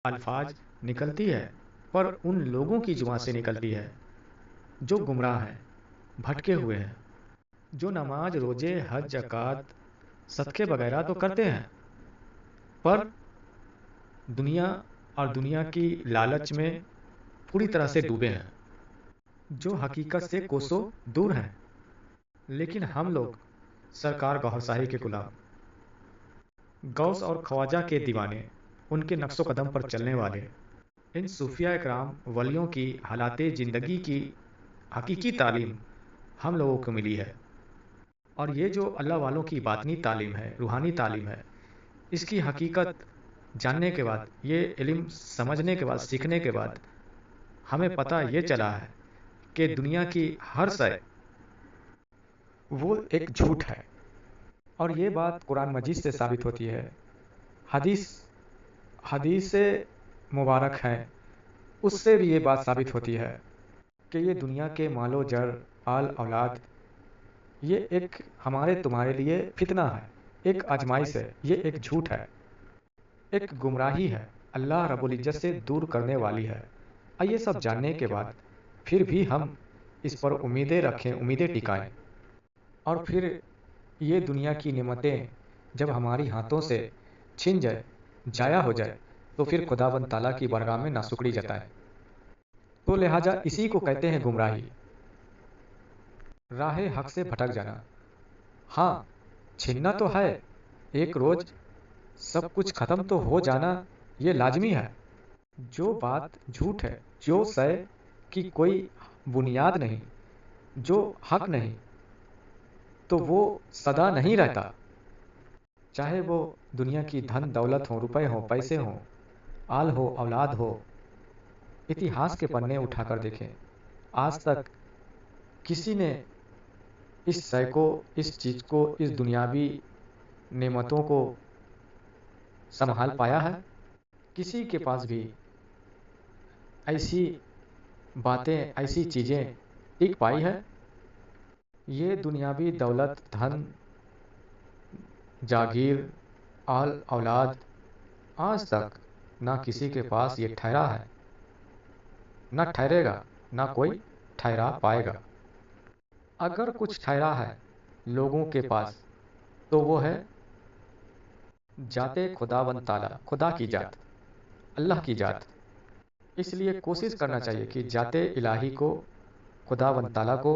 الفاظ نکلتی ہے پر ان لوگوں کی زبان سے نکلتی ہے جو گمراہ ہیں، بھٹکے ہوئے ہیں، جو نماز روزے حج زکوٰۃ صدقے وغیرہ تو کرتے ہیں پر دنیا اور دنیا کی لالچ میں پوری طرح سے ڈوبے ہیں، جو حقیقت سے کوسوں دور ہیں۔ لیکن ہم لوگ سرکار گوھر شاہی کے غلام، غوث اور خواجہ کے دیوانے، ان کے نقش و قدم پر چلنے والے، ان صوفیاء اکرام ولیوں کی حالات زندگی کی حقیقی تعلیم ہم لوگوں کو ملی ہے۔ اور یہ جو اللہ والوں کی باطنی تعلیم ہے، روحانی تعلیم ہے، اس کی حقیقت جاننے کے بعد، یہ علم سمجھنے کے بعد، سیکھنے کے بعد ہمیں پتہ یہ چلا ہے کہ دنیا کی ہر شے وہ ایک جھوٹ ہے، اور یہ بات قرآن مجید سے ثابت ہوتی ہے، حدیث مبارک ہے، اس سے بھی یہ بات ثابت ہوتی ہے کہ یہ دنیا کے مال و زر، آل اولاد، یہ ایک ہمارے تمہارے لیے فتنہ ہے، ایک آزمائش ہے، یہ ایک جھوٹ ہے، ایک گمراہی ہے، اللہ رب العزت سے دور کرنے والی ہے۔ یہ سب جاننے کے بعد پھر بھی ہم اس پر امیدیں رکھیں، امیدیں ٹکائیں، اور پھر یہ دنیا کی نعمتیں جب ہماری ہاتھوں سے چھن جائے، ضائع ہو جائے، تو پھر خداوند تعالیٰ کی بارگاہ میں ناشکری جتائیں۔ تو لہٰذا اسی کو کہتے ہیں گمراہی، راہ حق سے بھٹک جانا۔ ہاں، چھننا تو ہے، ایک روز سب کچھ ختم تو ہو جانا یہ لازمی ہے۔ جو بات جھوٹ ہے، جو شے کی کوئی بنیاد نہیں، جو حق نہیں، تو وہ سدا نہیں رہتا، چاہے وہ دنیا کی دھن دولت ہو، روپے ہوں، پیسے ہوں، آل ہو، اولاد ہو۔ اتہاس کے پنے اٹھا کر دیکھیں، آج تک کسی نے اس شے کو، اس چیز کو، اس دنیاوی نعمتوں کو سنبھال پایا ہے؟ کسی کے پاس بھی ایسی باتیں، ایسی چیزیں ٹک پائی ہے؟ یہ دنیاوی دولت، دھن، جاگیر، آل اولاد، آج تک نہ کسی کے پاس یہ ٹھہرا ہے، نہ ٹھہرے گا، نہ کوئی ٹھہرا پائے گا۔ اگر کچھ ٹھہرا ہے لوگوں کے پاس تو وہ ہے ذات خداوند تعالیٰ، خدا کی ذات، اللہ کی ذات۔ اس لیے کوشش کرنا چاہیے کہ ذات الہی کو، خداوند تعالیٰ کو،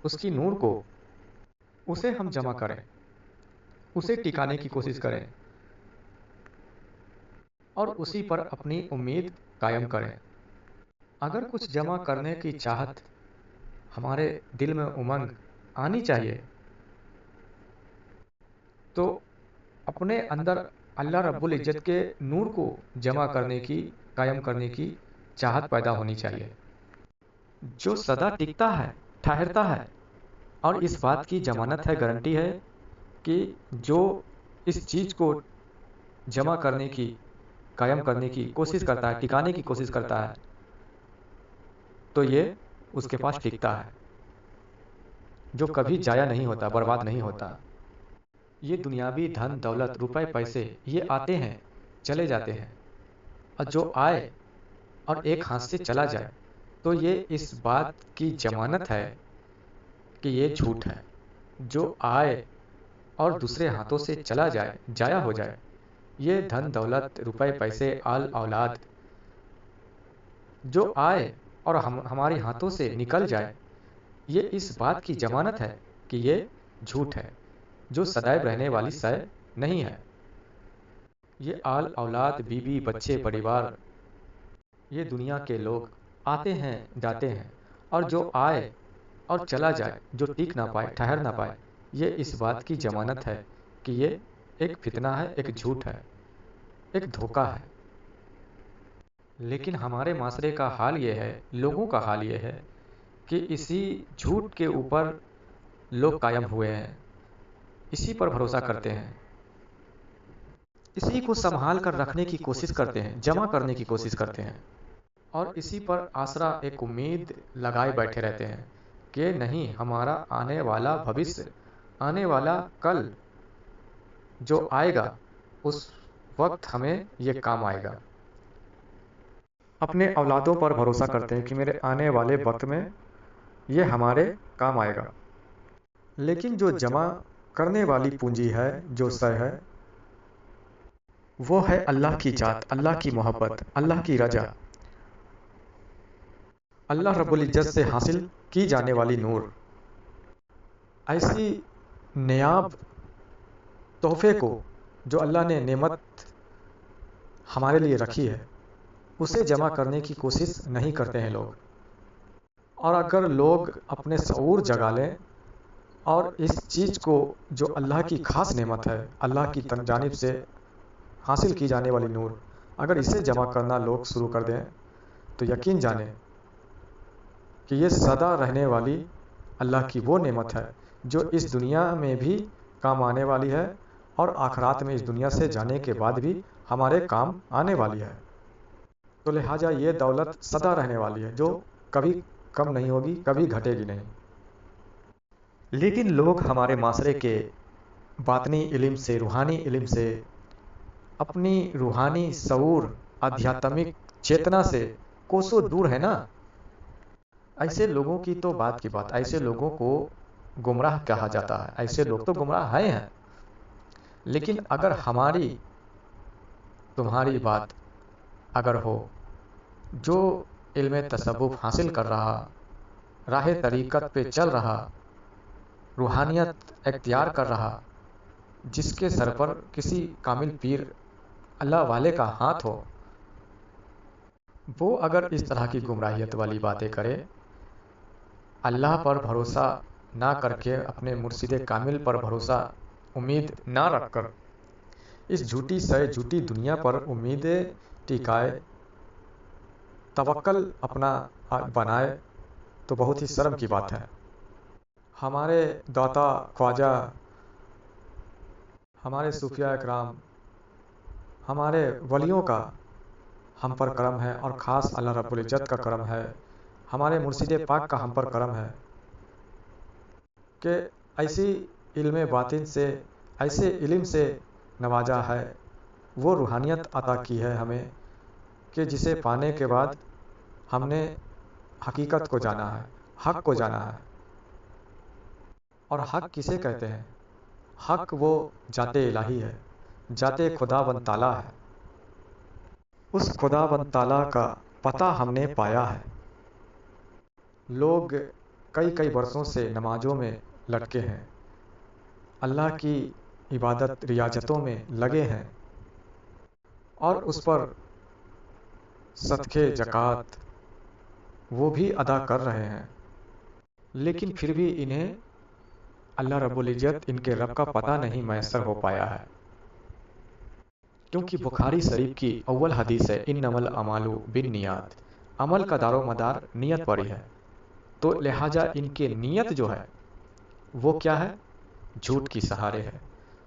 اس کی نور کو، اسے ہم جمع کریں، اسے ٹکانے کی کوشش کریں، اور اسی پر اپنی امید قائم کریں۔ اگر کچھ جمع کرنے کی چاہت، ہمارے دل میں امنگ آنی چاہیے، تو اپنے اندر اللہ رب العزت کے نور کو جمع کرنے کی، قائم کرنے کی چاہت پیدا ہونی چاہیے، جو سدا ٹکتا ہے، ٹھہرتا ہے، اور اس بات کی ضمانت ہے، گارنٹی ہے کہ جو اس چیز کو جمع کرنے کی، قائم کرنے کی کوشش کرتا ہے، ٹکانے کی کوشش کرتا ہے، تو یہ اس کے پاس ٹکتا ہے، جو کبھی ضائع نہیں ہوتا، برباد نہیں ہوتا۔ یہ دنیاوی دھن دولت، روپے پیسے، یہ آتے ہیں، چلے جاتے ہیں، اور جو آئے اور ایک ہاتھ سے چلا جائے، تو یہ اس بات کی ضمانت ہے کہ یہ جھوٹ ہے۔ جو آئے اور دوسرے ہاتھوں سے چلا جائے، ضائع ہو جائے، یہ دھن دولت، روپے پیسے، آل اولاد، جو آئے اور ہمارے ہاتھوں سے نکل جائے، یہ اس بات کی ضمانت ہے کہ یہ جھوٹ ہے، جو سدائب رہنے والی شے نہیں ہے۔ یہ آل اولاد، بیوی بچے، پریوار، یہ دنیا کے لوگ آتے ہیں، جاتے ہیں، اور جو آئے اور چلا جائے، جو ٹک نہ پائے، ٹھہر نہ پائے، یہ اس بات کی ضمانت ہے کہ یہ ایک فتنہ ہے، ایک جھوٹ ہے، ایک دھوکہ ہے۔ لیکن ہمارے معاشرے کا حال یہ ہے، لوگوں کا حال یہ ہے کہ اسی جھوٹ کے اوپر لوگ قائم ہوئے ہیں، اسی پر بھروسہ کرتے ہیں، اسی کو سنبھال کر رکھنے کی کوشش کرتے ہیں، جمع کرنے کی کوشش کرتے ہیں، اور اسی پر آسرا، ایک امید لگائے بیٹھے رہتے ہیں کہ نہیں، ہمارا آنے والا بھوشیہ، آنے والا کل جو آئے گا، اس وقت ہمیں یہ کام آئے گا۔ اپنے اولادوں پر بھروسہ کرتے ہیں کہ میرے آنے والے وقت میں یہ ہمارے کام آئے گا، لیکن جو جمع کرنے والی پونجی ہے، جو سے ہے، وہ ہے اللہ کی ذات، اللہ کی محبت، اللہ کی رضا، اللہ رب العزت سے حاصل کی جانے والی نور۔ ایسی نیاب تحفے کو جو اللہ نے نعمت ہمارے لیے رکھی ہے، اسے جمع کرنے کی کوشش نہیں کرتے ہیں لوگ۔ اور اگر لوگ اپنے شعور جگا لیں اور اس چیز کو جو اللہ کی خاص نعمت ہے، اللہ کی جانب سے حاصل کی جانے والی نور، اگر اسے جمع کرنا لوگ شروع کر دیں تو یقین جانیں کہ یہ سدا رہنے والی اللہ کی وہ نعمت ہے جو اس دنیا میں بھی کام آنے والی ہے اور آخرات میں اس دنیا سے جانے کے بعد بھی ہمارے کام آنے والی ہے۔ تو لہٰذا یہ دولت سدا رہنے والی ہے، جو کبھی کم نہیں ہوگی، کبھی گھٹے گی نہیں۔ لیکن لوگ ہمارے معاشرے کے باطنی علم سے، روحانی علم سے، اپنی روحانی شعور، آدھیاتمک چیتنا سے کوسوں دور ہے نا۔ ایسے لوگوں کی تو بات کی بات، ایسے لوگوں کو گمراہ کہا جاتا ہے، ایسے لوگ تو گمراہ ہیں۔ لیکن اگر ہماری تمہاری بات اگر ہو، جو علم تصوف حاصل کر رہا، راہ طریقت پہ چل رہا، روحانیت اختیار کر رہا، جس کے سر پر کسی کامل پیر اللہ والے کا ہاتھ ہو، وہ اگر اس طرح کی گمراہیت والی باتیں کرے، اللہ پر بھروسہ نہ کر کے، اپنے مرشد کامل پر بھروسہ امید نہ رکھ کر، اس جھوٹی سے جھوٹی دنیا پر امیدیں ٹکائے، توکل اپنا بنائے، تو بہت ہی شرم کی بات ہے۔ ہمارے داتا خواجہ، ہمارے صوفیاء اکرام، ہمارے ولیوں کا ہم پر کرم ہے، اور خاص اللہ رب العزت کا کرم ہے، ہمارے مرشد پاک کا ہم پر کرم ہے کہ ایسی علم باطن سے، ایسے علم سے نوازا ہے، وہ روحانیت عطا کی ہے ہمیں کہ جسے پانے کے بعد ہم نے حقیقت کو جانا ہے، حق کو جانا ہے۔ اور حق کسے کہتے ہیں؟ حق وہ ذات الہی ہے، ذات خدا بند تعالیٰ ہے۔ اس خدا بند تعالیٰ کا پتہ ہم نے پایا ہے۔ لوگ کئی برسوں سے نمازوں میں لٹکے ہیں، اللہ کی عبادت ریاضتوں میں لگے ہیں، اور اس پر صدقے زکوٰۃ وہ بھی ادا کر رہے ہیں، لیکن پھر بھی انہیں اللہ رب العزت، ان کے رب کا پتہ نہیں میسر ہو پایا ہے۔ کیونکہ بخاری شریف کی اول حدیث ہے، انما الاعمال بالنیات، عمل کا دار و مدار نیت پر ہی ہے۔ تو لہٰذا ان کے نیت جو ہے وہ کیا ہے؟ جھوٹ کی سہارے ہے۔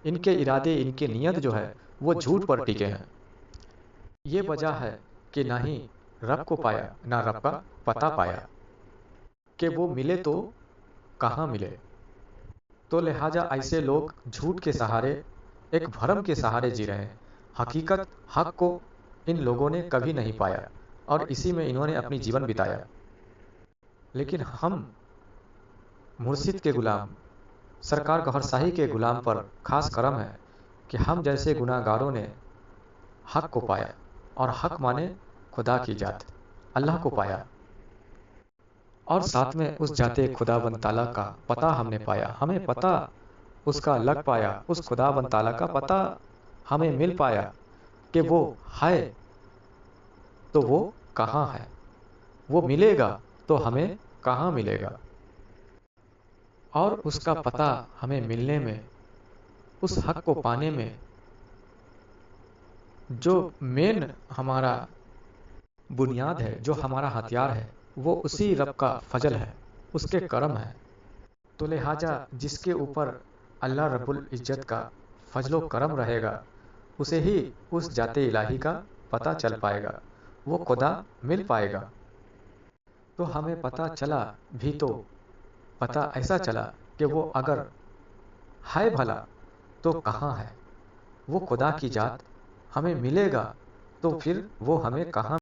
ان کے ارادے، ان کے نیت جو ہے وہ جھوٹ پر ٹکے ہیں۔ یہ وجہ ہے کہ نہ ہی رب کو پایا، نہ رب کا پتہ پایا، کہ وہ ملے تو کہاں ملے۔ تو لہٰذا ایسے لوگ جھوٹ کے سہارے، ایک بھرم کے سہارے جی رہے ہیں۔ حقیقت، حق کو ان لوگوں نے کبھی نہیں پایا، اور اسی میں انہوں نے اپنی جیون بتایا۔ لیکن ہم مرشد کے غلام، سرکار گوھر شاہی کے غلام پر خاص کرم ہے کہ ہم جیسے گناہ گاروں نے حق کو پایا، اور حق مانے خدا کی ذات، اللہ کو پایا، اور ساتھ میں اس ذات خدا بند تعالیٰ کا پتہ ہم نے پایا۔ ہمیں پتہ اس کا لگ پایا، اس خدا بند تعالیٰ کا پتہ ہمیں مل پایا کہ وہ ہے تو وہ کہاں ہے، وہ ملے گا تو ہمیں کہاں ملے گا۔ اور اس کا پتہ ہمیں ملنے میں، اس حق کو پانے میں، جو مین ہمارا بنیاد ہے، جو ہمارا ہتھیار ہے، وہ اسی رب کا فضل ہے، اس کے کرم ہے۔ تو لہٰذا جس کے اوپر اللہ رب العزت کا فضل و کرم رہے گا، اسے ہی اس ذات الہی کا پتہ چل پائے گا، وہ خدا مل پائے گا۔ تو ہمیں پتہ چلا بھی، تو پتہ ایسا چلا کہ وہ اگر ہے بھلا تو کہاں ہے، وہ خدا کی ذات ہمیں ملے گا تو پھر وہ ہمیں کہاں